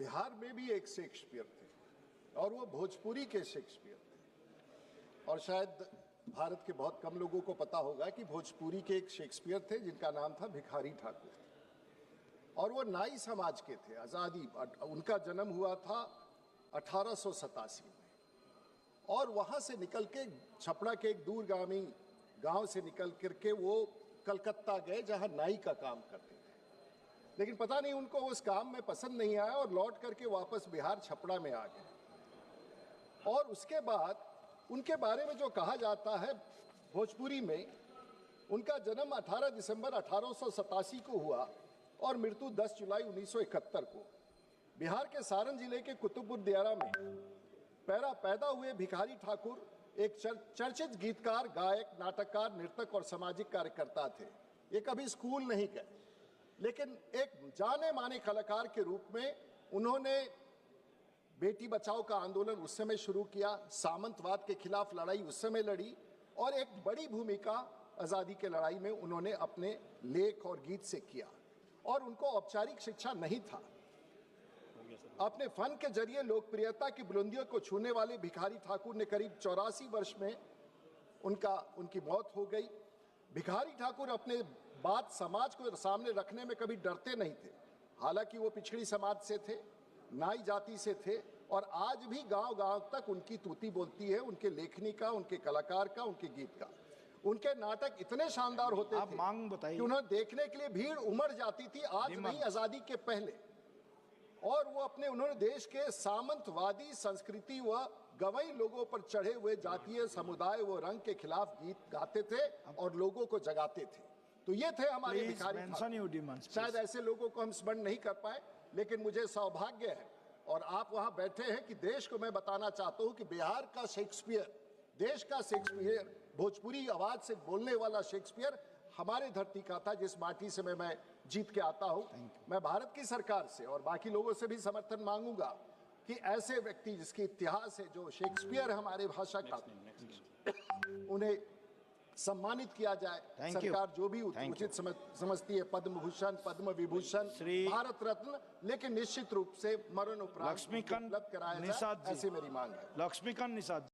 बिहार में भी एक शेक्सपियर थे और वो भोजपुरी के शेक्सपियर थे। और शायद भारत के बहुत कम लोगों को पता होगा कि भोजपुरी के एक शेक्सपियर थे जिनका नाम था भिखारी ठाकुर, और वो नाई समाज के थे। आज़ादी, उनका जन्म हुआ था 1887 में, और वहाँ से निकल के छपरा के एक दूरगामी गांव से निकल करके वो कलकत्ता गए जहाँ नाई का काम करते थे। लेकिन पता नहीं उनको उस काम में पसंद नहीं आया और लौट करके वापस बिहार छपरा में आ गए। और उसके बाद उनके बारे में जो कहा जाता है भोजपुरी में, उनका जन्म 18 दिसंबर 1887 को हुआ और मृत्यु 10 जुलाई 1971 को बिहार के सारण जिले के कुतुबपुर दियारा में पैदा हुए भिखारी ठाकुर एक चर्चित गीतकार, गायक, नाटककार, नृतक और सामाजिक कार्यकर्ता थे। ये कभी स्कूल नहीं गए, लेकिन एक जाने माने कलाकार के रूप में उन्होंने बेटी बचाओ का आंदोलन उस समय शुरू किया, सामंतवाद के खिलाफ लड़ाई उस समय लड़ी, और एक बड़ी भूमिका आज़ादी के लड़ाई में उन्होंने अपने लेख और गीत से किया। और उनको औपचारिक शिक्षा नहीं था। अपने फन के जरिए लोकप्रियता की बुलंदियों को छूने वाले भिखारी ठाकुर ने करीब 84 वर्ष में उनकी मौत हो गई। भिखारी ठाकुर अपने बात समाज को सामने रखने में कभी डरते नहीं थे। हालांकि वो पिछड़ी समाज से थे, नाई जाति से थे, और आज भी गांव-गांव तक उनकी तूती बोलती है, उनके लेखनी का, उनके कलाकार का, उनके गीत का। उनके नाटक इतने शानदार होते थे कि उन्हें देखने के लिए भीड़ उमड़ जाती थी, आज नहीं आजादी के पहले। और वो उन्होंने देश के सामंतवादी संस्कृति व गवई लोगों पर चढ़े हुए जातीय समुदाय व रंग के खिलाफ गीत गाते थे और लोगों को जगाते थे। तो ये थे हमारे भिखारी। शायद ऐसे लोगों को हम स्मरण नहीं कर पाए, लेकिन मुझे सौभाग्य है और आप वहां बैठे हैं कि देश को मैं बताना चाहता हूं कि बिहार का शेक्सपियर, देश का शेक्सपियर, भोजपुरी आवाज से बोलने वाला शेक्सपियर हमारे धरती का था, जिस माटी से मैं जीत के आता हूं। मैं भारत की सरकार से और बाकी लोगों से भी समर्थन मांगूंगा कि ऐसे व्यक्ति जिसकी इतिहास है, जो शेक्सपियर हमारे भाषा का, उन्हें सम्मानित किया जाए। सरकार जो भी उचित समझती है, पद्म भूषण, पद्म विभूषण, भारत रत्न, लेकिन निश्चित रूप से मरणोपरांत उपलब्ध कराया जाए, ऐसी मेरी मांग है। लक्ष्मीकांत निषाद।